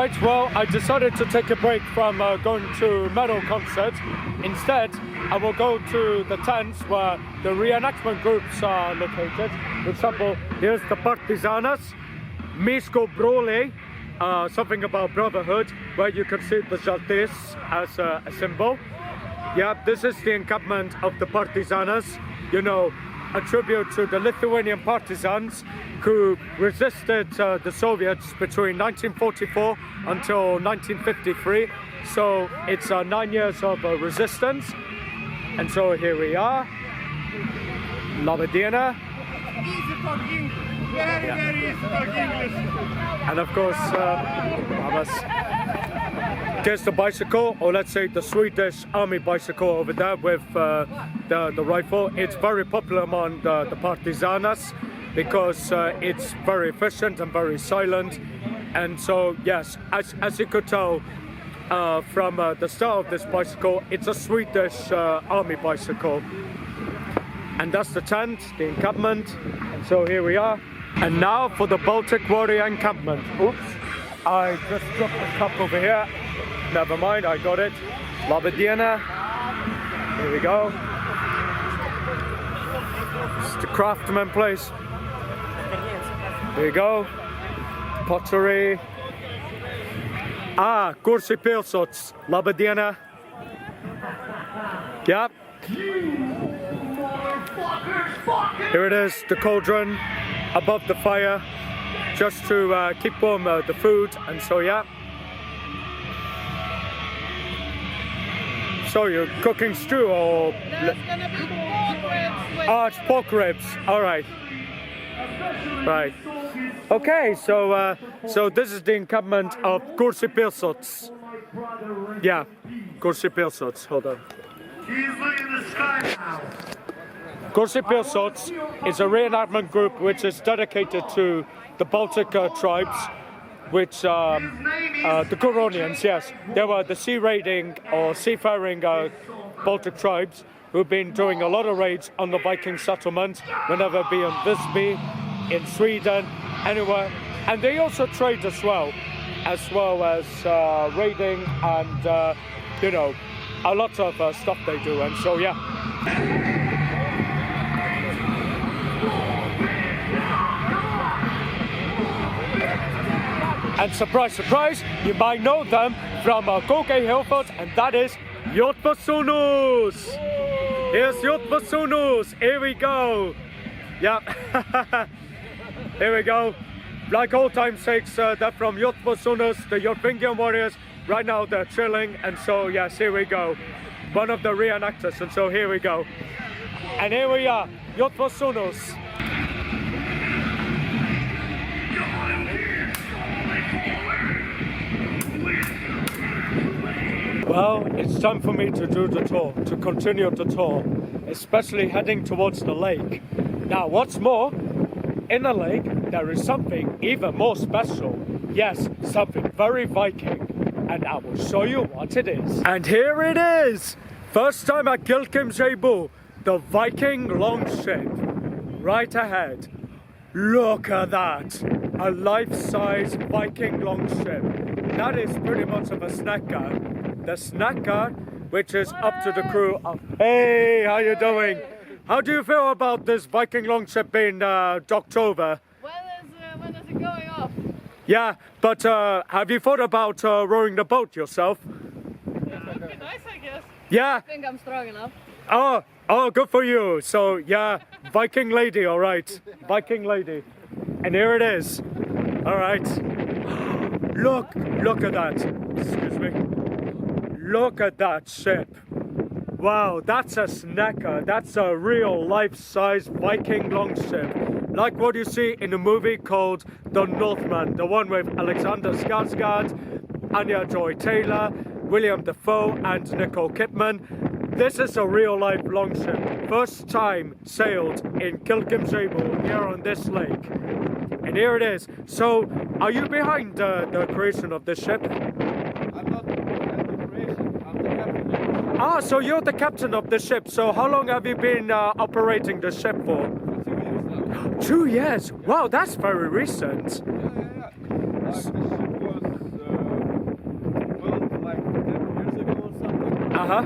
Alright, well, I decided to take a break from going to metal concerts. Instead, I will go to the tents where the reenactment groups are located. For example, here's the Partizanas, Misko Brole, something about brotherhood, where you can see the Jaltis as a symbol. Yeah, this is the encampment of the Partizanas, you know, a tribute to the Lithuanian partisans who resisted the Soviets between 1944 until 1953. So it's 9 years of resistance. And so here we are. Labadiena. Very easy talk English. And of course, there's the bicycle, or let's say the Swedish army bicycle over there with the rifle. It's very popular among the Partizanas because it's very efficient and very silent. And so, yes, as you could tell from the start of this bicycle, it's a Swedish army bicycle. And that's the tent, the encampment. And so here we are. And now for the Baltic Warrior encampment. Oops, I just dropped the cup over here. Never mind, I got it. Labadiena. Here we go. It's the craftsman place. Here we go. Pottery. Kursi pilsots. Labadiena. Yep. Here it is, the cauldron above the fire, just to keep warm the food, and so yeah. So you're cooking stew or? There's gonna be pork ribs. Oh, it's pork ribs. All right. Right. Okay. So so this is the encampment of Kursi pilsots. Yeah, Kursi pilsots. Hold on. He's looking in the sky now. Kursi pilsots is a reenactment group which is dedicated to the Baltic tribes, which the Curonians, yes, they were the sea raiding or seafaring Baltic tribes who've been doing a lot of raids on the Viking settlement, whenever be in Visby, in Sweden, anywhere, and they also trade as well as raiding and you know, a lot of stuff they do, and so yeah. And surprise, surprise, you might know them from Koke Hillfort, and that is Jotvasunus. Here's Jotvasunus. Here we go. Yeah. Here we go. Like old time's sakes, they're from Jotvasunus, the Viking Warriors. Right now they're chilling, and so yes, here we go. One of the reenactors, and so here we go. And here we are, Jotvasunus. Well, it's time for me to do the tour, to continue the tour, especially heading towards the lake. Now, what's more, in the lake, there is something even more special. Yes, something very Viking, and I will show you what it is. And here it is! First time at Kilkim Zaibu, the Viking Longship. Right ahead. Look at that! A life-size Viking Longship. That is pretty much of a snack car. The snack car, which is up to the crew of... Hey, how you doing? How do you feel about this Viking Longship being docked over? When is it going off? Yeah, but have you thought about rowing the boat yourself? Yeah, it would be nice, I guess. Yeah? I think I'm strong enough. Oh, good for you. So, yeah, Viking lady, all right. Viking lady. And here it is. All right. Look at that. Excuse me. Look at that ship. Wow, that's a snacker. That's a real life-size Viking longship. Like what you see in a movie called The Northman, the one with Alexander Skarsgård, Anya Joy-Taylor, William Dafoe and Nicole Kidman. This is a real-life longship. First time sailed in Kilkim Zaibu here on this lake. And here it is. So, are you behind the creation of this ship? I'm not behind the creation, I'm the captain. Ah, so you're the captain of the ship. So how long have you been operating the ship for? 2 years now. 2 years? Wow, that's very recent. Yeah. The ship was Uh-huh.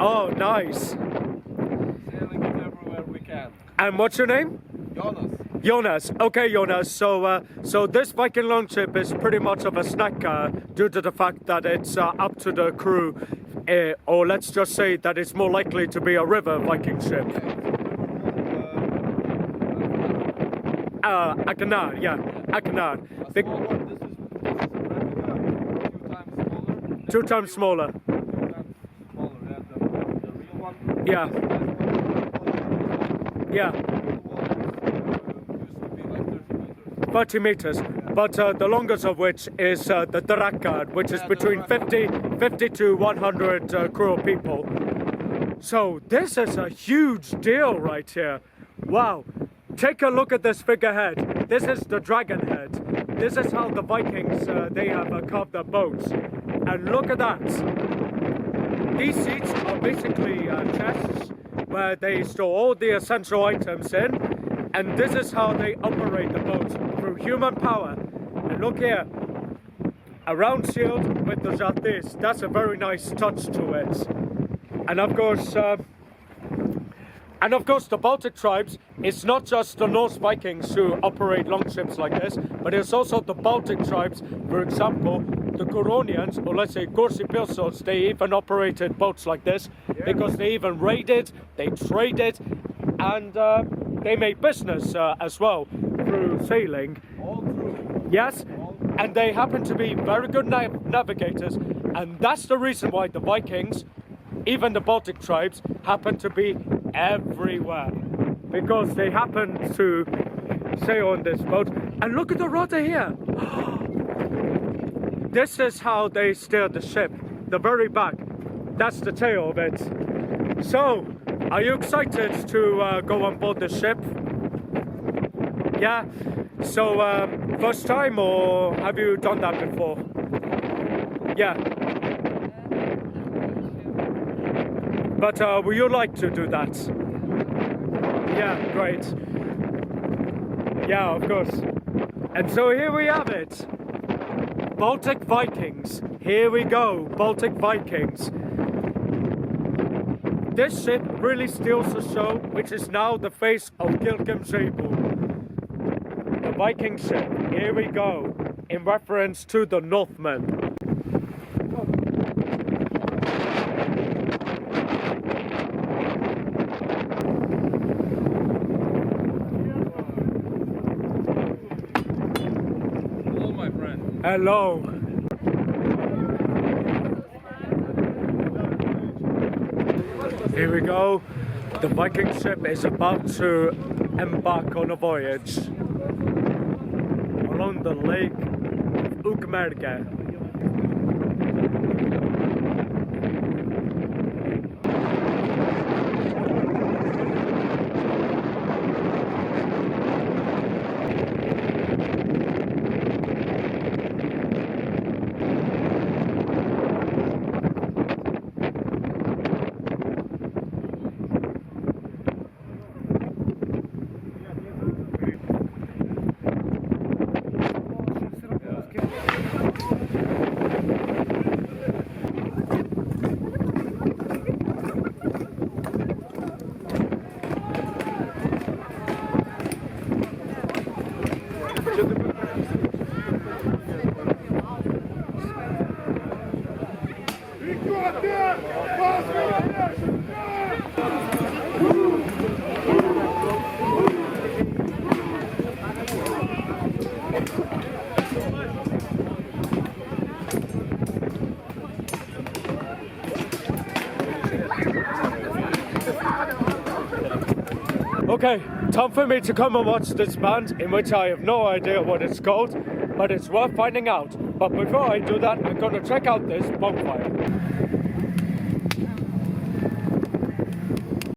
Oh, nice. Sailing it everywhere we can. And what's your name? Jonas. Jonas. Okay, Jonas. So this Viking Longship is pretty much of a snack due to the fact that it's up to the crew, or let's just say that it's more likely to be a river Viking ship. A canal, yeah, a canal. This is a replica, Two times smaller. 2 times smaller, the real one. Yeah. Yeah. Used to be like 30 30 meters. meters, but the longest of which is the Drakar, which is between 50 to 100 crew people. So this is a huge deal right here. Wow. Take a look at this figurehead. This is the dragon head. This is how the Vikings, they have carved their boats. And look at that. These seats are basically chests where they store all the essential items in. And this is how they operate the boats, through human power. And look here, a round shield with the jartis. That's a very nice touch to it. And of course, the Baltic tribes, it's not just the Norse Vikings who operate longships like this, but it's also the Baltic tribes. For example, the Guronians, or let's say Gorsipilsos, they even operated boats like this, because they even raided, they traded, and they made business as well through sailing. All through. Yes, and they happen to be very good navigators, and that's the reason why the Vikings, even the Baltic tribes, happen to be everywhere, because they happen to sail on this boat. And look at the rudder here. This is how they steer the ship, the very back. That's the tail of it. So, are you excited to go on board the ship? Yeah? So, first time, or have you done that before? Yeah. But would you like to do that? Yeah, great. Yeah, of course. And so here we have it. Baltic Vikings. Here we go, Baltic Vikings. This ship really steals the show, which is now the face of Kilkim Zaibu. The Viking ship. Here we go, in reference to the Northmen. Hello. Here we go. The Viking ship is about to embark on a voyage along the lake of Ukmerge. Okay, time for me to come and watch this band, in which I have no idea what it's called, but it's worth finding out. But before I do that, I'm going to check out this bonfire.